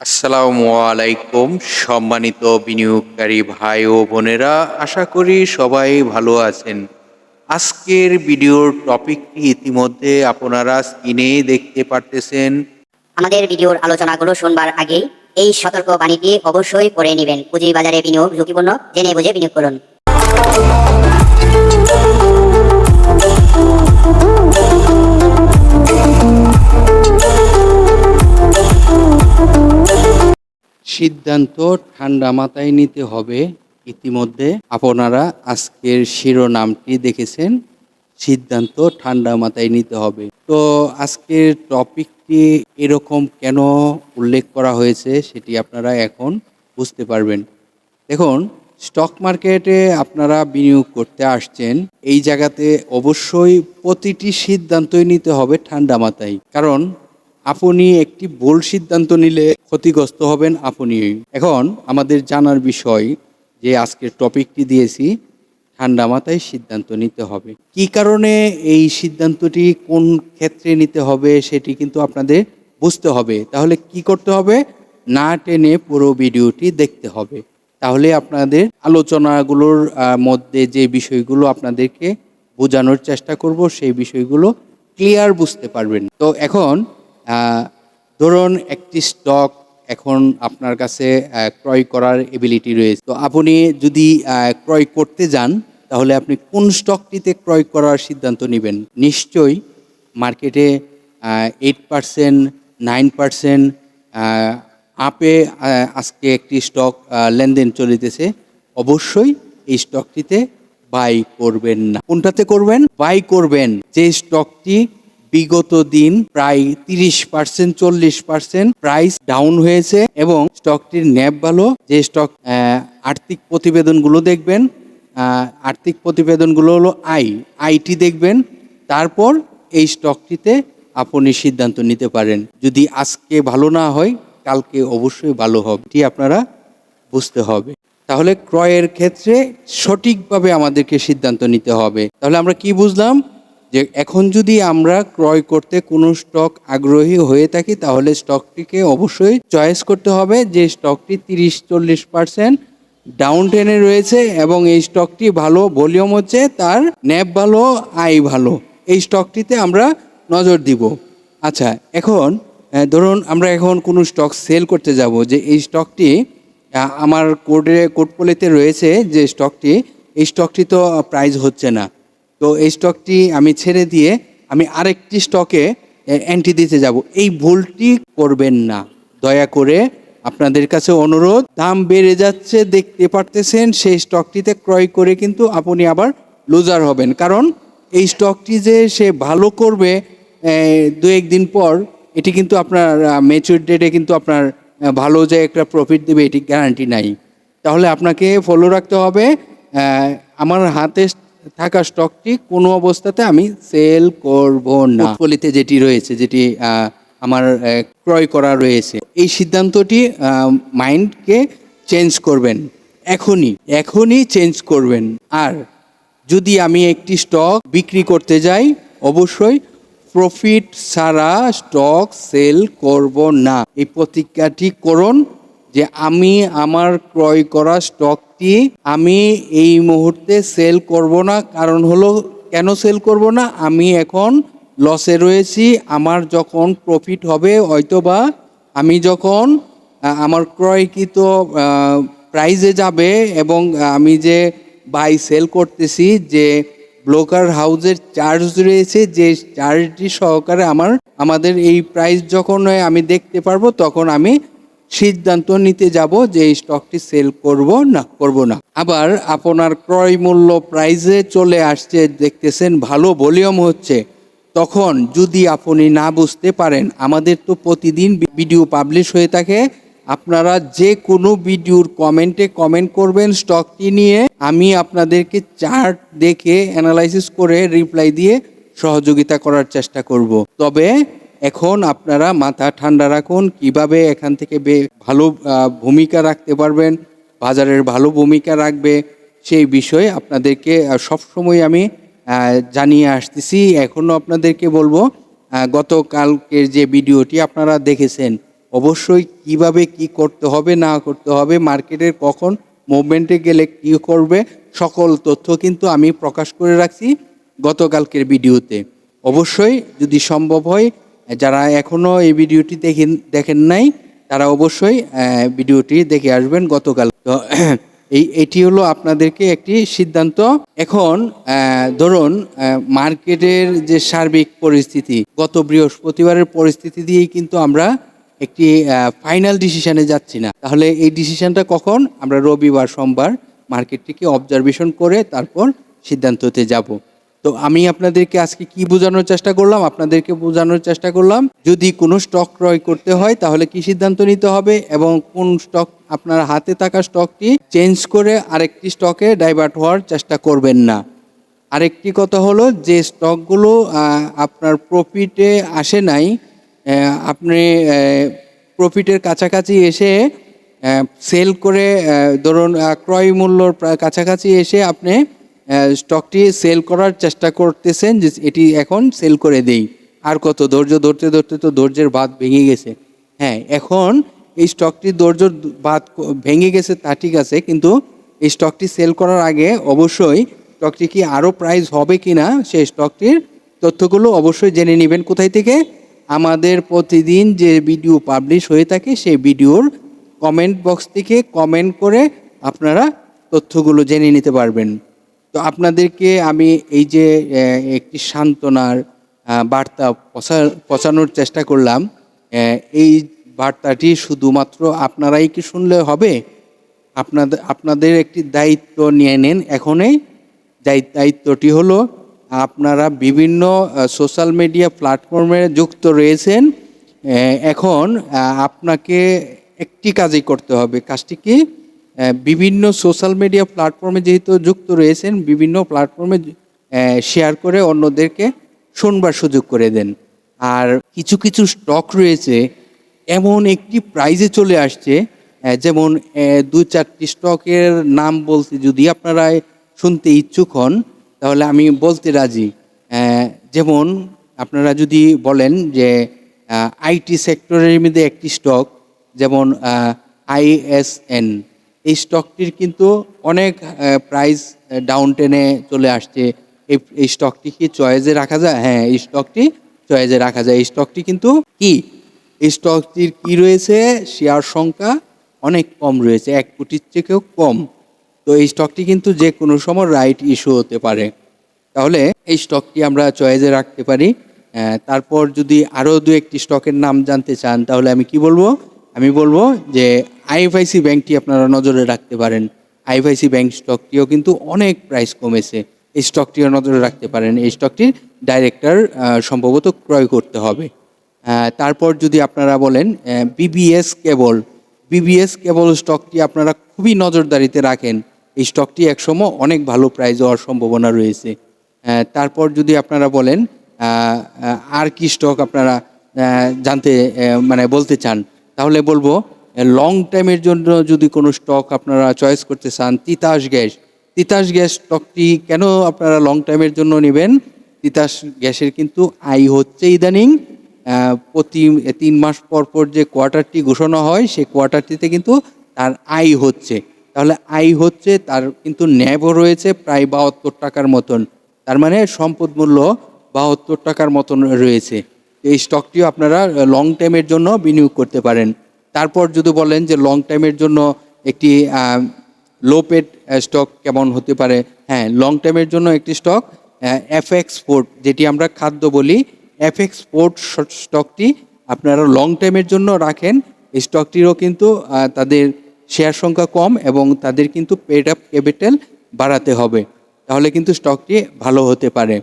আসসালামু আলাইকুম সম্মানিত বিনিয়োগকারী ভাই ও বোনেরা, আশা করি সবাই ভালো আছেন। আজকের ভিডিওর টপিকটি ইতিমধ্যে আপনারা স্ক্রিনে দেখতে পারতেছেন। আমাদের ভিডিওর আলোচনাগুলো শুনবার আগেই এই সতর্ক বাণীটি অবশ্যই পড়ে নেবেন। পুঁজিবাজারে বিনিয়োগ ঝুঁকিপূর্ণ, জেনে বুঝে বিনিয়োগ করুন। সিদ্ধান্ত ঠান্ডা মাথায় নিতে হবে। ইতিমধ্যে আপনারা আজকের শিরোনামটি দেখেছেন, সিদ্ধান্ত ঠান্ডা মাথায় নিতে হবে। তো আজকের টপিকটি এরকম কেন উল্লেখ করা হয়েছে সেটি আপনারা এখন বুঝতে পারবেন। দেখুন, স্টক মার্কেটে আপনারা বিনিয়োগ করতে আসছেন, এই জায়গাতে অবশ্যই প্রতিটি সিদ্ধান্তই নিতে হবে ঠান্ডা মাথায়। কারণ আপনি একটি ভুল সিদ্ধান্ত নিলে ক্ষতিগ্রস্ত হবেন আপনিই। এখন আমাদের জানার বিষয় যে আজকের টপিকটি দিয়েছি, ঠান্ডা মাথায় সিদ্ধান্ত নিতে হবে। কি কারণে এই সিদ্ধান্তটি কোন ক্ষেত্রে নিতে হবে সেটি কিন্তু আপনাদের বুঝতে হবে। তাহলে কি করতে হবে? না টেনে পুরো ভিডিওটি দেখতে হবে। তাহলে আপনাদের আলোচনাগুলোর মধ্যে যে বিষয়গুলো আপনাদেরকে বোঝানোর চেষ্টা করব সেই বিষয়গুলো ক্লিয়ার বুঝতে পারবেন। তো এখন ধরুন একটি স্টক এখন আপনার কাছে ক্রয় করার এবিলিটি রয়েছে। তো আপনি যদি ক্রয় করতে যান, তাহলে আপনি কোন স্টকটিতে ক্রয় করার সিদ্ধান্ত নেবেন? নিশ্চয়ই মার্কেটে 8%, 9% আপে আজকে একটি স্টক লেনদেন চলিতেছে। অবশ্যই এই স্টকটিতে বাই করবেন না। কোনটাতে করবেন? বাই করবেন যে স্টকটি বিগত দিন প্রায় 30%, 40% প্রাইস ডাউন হয়েছে এবং স্টকটির ন্যাব ভালো। যে স্টক আর্থিক প্রতিবেদনগুলো দেখবেন, আর্থিক প্রতিবেদনগুলো হলো আইটি দেখবেন, তারপর এই স্টকটিতে আপনি সিদ্ধান্ত নিতে পারেন। যদি আজকে ভালো না হয়, কালকে অবশ্যই ভালো হবে, এটি আপনারা বুঝতে হবে। তাহলে ক্রয়ের ক্ষেত্রে সঠিকভাবে আমাদেরকে সিদ্ধান্ত নিতে হবে। তাহলে আমরা কি বুঝলাম? যে এখন যদি আমরা ক্রয় করতে কোনো স্টক আগ্রহী হয়ে থাকি, তাহলে স্টকটিকে অবশ্যই চয়েস করতে হবে যে স্টকটি 30-40% ডাউন ট্রেনে রয়েছে এবং এই স্টকটি ভালো ভলিউম হচ্ছে, তার ন্যাব ভালো, আয় ভালো, এই স্টকটিতে আমরা নজর দিব। আচ্ছা, এখন ধরুন আমরা এখন কোনো স্টক সেল করতে যাব, যে এই স্টকটি আমার কোর্টপলিতে রয়েছে, যে স্টকটি, এই স্টকটি তো প্রাইস হচ্ছে না, তো এই স্টকটি আমি ছেড়ে দিয়ে আমি আরেকটি স্টকে এন্ট্রি দিতে যাব। এই ভুলটি করবেন না, দয়া করে আপনাদের কাছে অনুরোধ। দাম বেড়ে যাচ্ছে দেখতে পারতেছেন, সেই স্টকটিতে ক্রয় করে কিন্তু আপনি আবার লুজার হবেন। কারণ এই স্টকটি যে সে ভালো করবে 2-1 দিন পর, এটি কিন্তু আপনার ম্যাচিউর ডেটে কিন্তু আপনার ভালো যে একটা প্রফিট দেবে এটি গ্যারান্টি নাই। তাহলে আপনাকে ফলো রাখতে হবে, আমার হাতে থাকা স্টকটি কোনো অবস্থাতে আমি সেল করব না। পোর্টফোলিওতে যেটি রয়েছে, যেটি আমার ক্রয় করা রয়েছে, এই সিদ্ধান্তটি মাইন্ডকে চেঞ্জ করবেন, এখনই চেঞ্জ করবেন। আর যদি আমি একটি স্টক বিক্রি করতে যাই, অবশ্যই প্রফিট ছাড়া স্টক সেল করব না। এই প্রতিজ্ঞাটি করুন যে আমি আমার ক্রয় করা স্টকটি আমি এই মুহূর্তে সেল করব না। কারণ হলো, কেন সেল করব না? আমি এখন লসে রয়েছি। আমার যখন প্রফিট হবে, হয়তোবা আমি যখন আমার ক্রয়কৃত প্রাইজে যাবে এবং আমি যে বাই সেল করতেছি, যে ব্রোকার হাউসের চার্জ রয়েছে, যে চার্জটি সহকারে আমাদের এই প্রাইস যখন আমি দেখতে পারবো, তখন আমি সিদ্ধান্ত নিতে যাব যে এই স্টকটি সেল করব না। আবার আপনার ক্রয় মূল্য প্রাইসে চলে আসছে, দেখতেছেন ভালো ভলিউম হচ্ছে, তখন যদি আপনি না বুঝতে পারেন, আমাদের তো প্রতিদিন ভিডিও পাবলিশ হয়ে থাকে, আপনারা যে কোনো ভিডিওর কমেন্টে কমেন্ট করবেন স্টকটি নিয়ে, আমি আপনাদেরকে চার্ট দেখে অ্যানালাইসিস করে রিপ্লাই দিয়ে সহযোগিতা করার চেষ্টা করব। তবে এখন আপনারা মাথা ঠান্ডা রাখুন, কিভাবে এখান থেকে ভালো ভূমিকা রাখতে পারবেন, বাজারের ভালো ভূমিকা রাখবে, সেই বিষয়ে আপনাদেরকে সবসময় আমি জানিয়ে আসতেছি। এখনও আপনাদেরকে বলবো, গতকালকের যে ভিডিওটি আপনারা দেখেছেন, অবশ্যই কিভাবে কি করতে হবে না করতে হবে, মার্কেটের কখন মুভমেন্টে গেলে কি করবে, সকল তথ্য কিন্তু আমি প্রকাশ করে রাখছি গতকালকের ভিডিওতে। অবশ্যই যদি সম্ভব হয়, যারা এখনও এই ভিডিওটি দেখেন নাই তারা অবশ্যই ভিডিওটি দেখে আসবেন গতকাল। তো এটি হলো আপনাদেরকে একটি সিদ্ধান্ত। এখন ধরুন মার্কেটের যে সার্বিক পরিস্থিতি, গত বৃহস্পতিবারের পরিস্থিতি দিয়েই কিন্তু আমরা একটি ফাইনাল ডিসিশনে যাচ্ছি না। তাহলে এই ডিসিশনটা কখন? আমরা রবিবার সোমবার মার্কেটটিকে অবজারভেশন করে তারপর সিদ্ধান্ততে যাব। তো আমি আপনাদেরকে আজকে কি বোঝানোর চেষ্টা করলাম? আপনাদেরকে বোঝানোর চেষ্টা করলাম যদি কোনো স্টক ক্রয় করতে হয় তাহলে কি সিদ্ধান্ত নিতে হবে, এবং কোন স্টক আপনার হাতে থাকা স্টকটি চেঞ্জ করে আরেকটি স্টকে ডাইভার্ট হওয়ার চেষ্টা করবেন না। আরেকটি কথা হলো, যে স্টকগুলো আপনার প্রফিটে আসে নাই, আপনি প্রফিটের কাছাকাছি এসে সেল করে, ধরুন ক্রয় মূল্যর কাছাকাছি এসে আপনি স্টকটি সেল করার চেষ্টা করতেছেন যে এটি এখন সেল করে দেই, আর কত ধৈর্য ধরতে ধরতে তো ধৈর্যের বাঁধ ভেঙে গেছে। হ্যাঁ, এখন এই স্টকটি ধৈর্যের বাঁধ ভেঙে গেছে তা ঠিক আছে, কিন্তু এই স্টকটি সেল করার আগে অবশ্যই স্টকটি কি আরও প্রাইস হবে কি না সেই স্টকটির তথ্যগুলো অবশ্যই জেনে নেবেন। কোথায় থেকে? আমাদের প্রতিদিন যে ভিডিও পাবলিশ হয়ে থাকে সেই ভিডিওর কমেন্ট বক্স থেকে কমেন্ট করে আপনারা তথ্যগুলো জেনে নিতে পারবেন। তো আপনাদেরকে আমি এই যে একটি সান্ত্বনার বার্তা পৌঁছানোর চেষ্টা করলাম, এই বার্তাটি শুধুমাত্র আপনারাই কি শুনলে হবে? আপনাদের একটি দায়িত্ব নিয়ে নেন এখনই। দায়িত্বটি হলো, আপনারা বিভিন্ন সোশ্যাল মিডিয়া প্ল্যাটফর্মে যুক্ত রয়েছেন। এখন আপনাকে একটি কাজই করতে হবে। কাজটি কি? বিভিন্ন সোশ্যাল মিডিয়া প্ল্যাটফর্মে যেহেতু যুক্ত রয়েছেন, বিভিন্ন প্ল্যাটফর্মে শেয়ার করে অন্যদেরকে শুনবার সুযোগ করে দেন। আর কিছু কিছু স্টক রয়েছে এমন একটি প্রাইজে চলে আসছে, যেমন দু চারটি স্টকের নাম বলতে যদি আপনারা শুনতে ইচ্ছুক হন তাহলে আমি বলতে রাজি। যেমন আপনারা যদি বলেন যে আইটি সেক্টরের মধ্যে একটি স্টক, যেমন ISN, এই স্টকটির কিন্তু অনেক প্রাইস ডাউন টেনে চলে আসছে। এই স্টকটি কি চয়েসে রাখা যায়? হ্যাঁ, এই স্টকটি চয়েসে রাখা যায়। এই স্টকটি কিন্তু কি, এই স্টকটির কি রয়েছে? শেয়ার সংখ্যা অনেক কম রয়েছে, 1 কোটির থেকেও কম। তো এই স্টকটি কিন্তু যে কোনো সময় রাইট ইস্যু হতে পারে। তাহলে এই স্টকটি আমরা চয়েসে রাখতে পারি। তারপর যদি আরও দু একটি স্টকের নাম জানতে চান তাহলে আমি কি বলবো? আমি বলবো যে আইএফআইসি ব্যাংকটি আপনারা নজরে রাখতে পারেন। আইএফআইসি ব্যাংক স্টকটিও কিন্তু অনেক প্রাইস কমেছে, এই স্টকটিও নজরে রাখতে পারেন। এই স্টকটির ডাইরেক্টর সম্ভবত ক্রয় করতে হবে। তারপর যদি আপনারা বলেন বিবিএস কেবল স্টকটি আপনারা খুবই নজরদারিতে রাখেন। এই স্টকটি একসময় অনেক ভালো প্রাইস হওয়ার সম্ভাবনা রয়েছে। তারপর যদি আপনারা বলেন আর কি স্টক আপনারা জানতে বলতে চান, তাহলে বলবো লং টাইমের জন্য যদি কোনো স্টক আপনারা চয়েস করতে চান, তিতাস গ্যাস স্টকটি কেন আপনারা লং টাইমের জন্য নেবেন? তিতাস গ্যাসের কিন্তু আয় হচ্ছে ইদানিং প্রতি 3 মাস পর পর যে কোয়ার্টারটি ঘোষণা হয় সেই কোয়ার্টারটিতে কিন্তু তার আয় হচ্ছে। তাহলে আয় হচ্ছে, তার কিন্তু ন্যাবও রয়েছে প্রায় 72 টাকার মতন, তার মানে সম্পদ মূল্য 72 টাকার মতন রয়েছে। এই স্টকটিও আপনারা লং টাইমের জন্য বিনিয়োগ করতে পারেন। তারপর যদি বলেন যে লং টাইমের জন্য একটি লো পেড স্টক কেমন হতে পারে, হ্যাঁ, লং টাইমের জন্য একটি স্টক এফএক্স পোর্ট, যেটি আমরা খাদ্য বলি, এফএক্স পোর্ট স্টকটি আপনারা লং টাইমের জন্য রাখেন। এই স্টকটিরও কিন্তু তাদের শেয়ার সংখ্যা কম এবং তাদের কিন্তু পেড আপ ক্যাপিটাল বাড়াতে হবে, তাহলে কিন্তু স্টকটি ভালো হতে পারে।